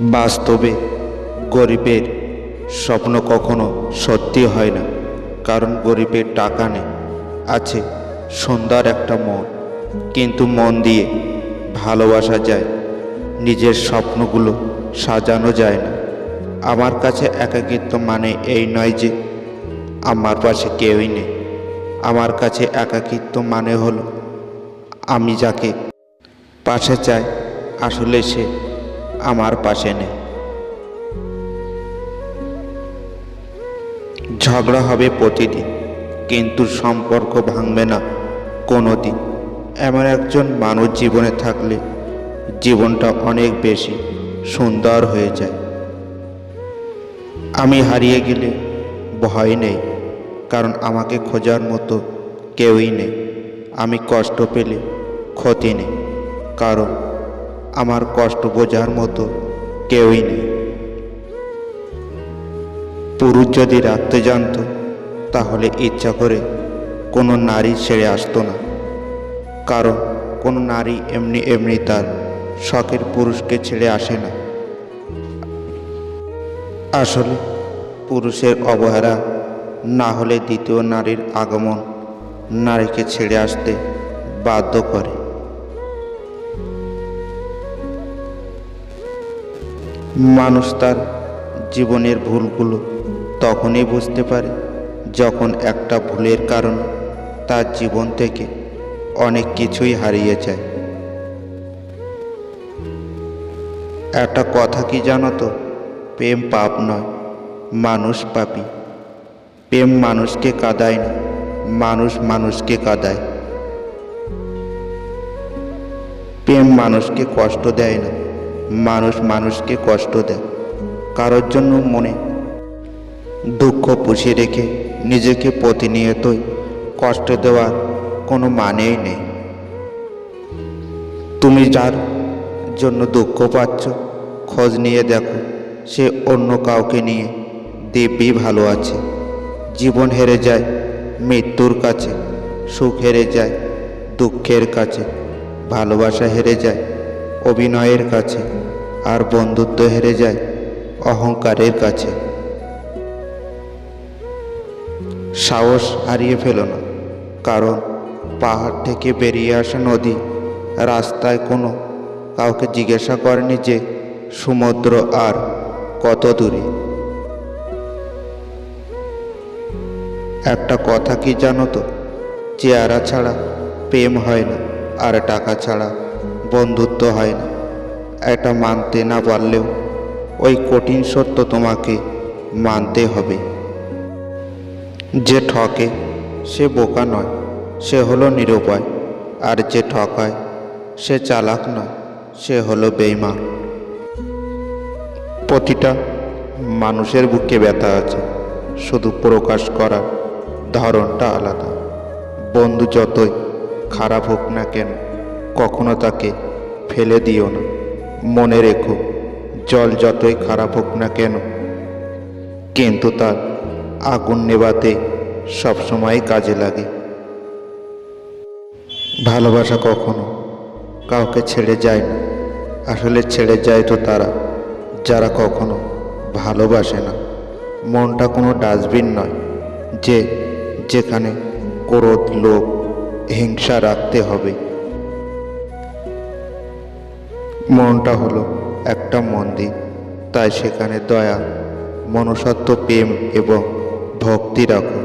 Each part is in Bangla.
বাস্তবে গরিবের স্বপ্ন কখনো সত্যি হয় না, কারণ গরিবের টাকা নেই, আছে সুন্দর একটা মন। কিন্তু মন দিয়ে ভালোবাসা যায়, নিজের স্বপ্নগুলো সাজানো যায় না। আমার কাছে একাকিত্ব মানে এই নয় যে আমার পাশে কেউই নেই। আমার কাছে একাকিত্ব মানে হলো আমি যাকে পাশে চাই আসলে সে আমার পাশে নেই। ঝগড়া হবে প্রতিদিন, কিন্তু সম্পর্ক ভাঙবে না কোনো দিন। এমন একজন মানুষ জীবনে থাকলে জীবনটা অনেক বেশি সুন্দর হয়ে যায়। আমি হারিয়ে গেলে ভয় নেই, কারণ আমাকে খোঁজার মতো কেউই নেই। আমি কষ্ট পেলে ক্ষতি নেই, কারণ আমার কষ্ট বোঝার মতো কেউই নেই। পুরুষ যদি রাখতে জানতো, তাহলে ইচ্ছা করে কোনো নারী ছেড়ে আসতো না, কারণ কোনো নারী এমনি এমনি তার শখের পুরুষকে ছেড়ে আসে না। আসলে পুরুষের অবহেলা না হলে দ্বিতীয় নারীর আগমন নারীকে ছেড়ে আসতে বাধ্য করে। মানুষ তার জীবনের ভুলগুলো তখনই বুঝতে পারে যখন একটা ভুলের কারণে তার জীবন থেকে অনেক কিছুই হারিয়ে যায়। একটা কথা কি জানো তো, প্রেম পাপ নয়, মানুষ পাপী। প্রেম মানুষকে কাঁদায় না, মানুষ মানুষকে কাঁদায়। প্রেম মানুষকে কষ্ট দেয় না, মানুষ মানুষকে কষ্ট দেয়। কারোর জন্য মনে দুঃখ পুষিয়ে রেখে নিজেকে প্রতিনিয়তই কষ্ট দেওয়ার কোনো মানেই নেই। তুমি যার জন্য দুঃখ পাচ্ছ, খোঁজ নিয়ে দেখো সে অন্য কাউকে নিয়ে দিব্যি ভালো আছে। জীবন হেরে যায় মৃত্যুর কাছে, সুখ হেরে যায় দুঃখের কাছে, ভালোবাসা হেরে যায় অভিনয়ের কাছে, আর বন্ধুত্ব হেরে যায় অহংকারের কাছে। সাহস হারিয়ে ফেলো না, কারণ পাহাড় থেকে বেরিয়ে আসা নদী রাস্তায় কোনো কাউকে জিজ্ঞাসা করেনি যে সমুদ্র আর কত দূরে। একটা কথা কি জানো তো, চেহারা ছাড়া প্রেম হয় না, আর টাকা ছাড়া বন্ধুত্ব হয় না। এটা মানতে না পারলেও ওই কঠিন সত্য তোমাকে মানতে হবে। যে ঠকে সে বোকা নয়, সে হলো নিরুপায়। আর যে ঠকায় সে চালাক নয়, সে হলো বেঈমান। প্রতিটা মানুষের বুকে ব্যথা আছে, শুধু প্রকাশ করার ধরনটা আলাদা। বন্ধু যতই খারাপ হোক না কেন, কখনো তাকে ফেলে দিও না। মনে রেখো, জল যতই খারাপ হোক না কেন, কিন্তু তার আগুন নেভাতে সবসময় কাজে লাগে। ভালোবাসা কখনো কাউকে ছেড়ে যায় না, আসলে ছেড়ে যায় তো তারা যারা কখনো ভালোবাসে না। মনটা কোনো ডাস্টবিন নয় যে যেখানে ক্রোধ, লোভ, হিংসা রাখতে হবে। মনটা হলো একটা মন্দির, তাই সেখানে দয়া, মনুষ্যত্ব, প্রেম এবং ভক্তি রাখুন।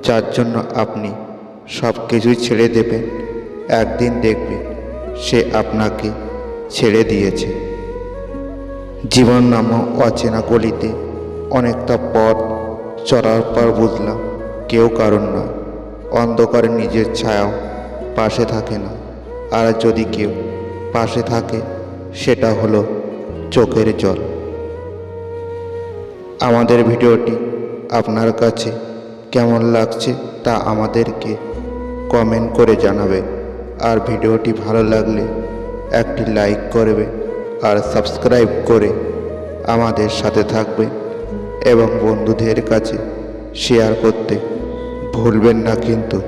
যার জন্য আপনি সব কিছুই ছেড়ে দেবেন, একদিন দেখবেন সে আপনাকে ছেড়ে দিয়েছে। জীবন নামক অচেনা গলিতে অনেকটা পথ চলার পর বুঝলাম কেউ কারণ না। অন্ধকারে নিজের ছায়াও পাশে থাকে না, আর যদি কেউ পাশে থাকে সেটা হলো চোখের জল। আমাদের ভিডিওটি আপনার কাছে কেমন লাগছে তা আমাদেরকে কমেন্ট করে জানাবেন। আর ভিডিওটি ভালো লাগলে একটি লাইক করবে, আর সাবস্ক্রাইব করে আমাদের সাথে থাকবেন এবং বন্ধুদের কাছে শেয়ার করতে ভুলবেন না কিন্তু।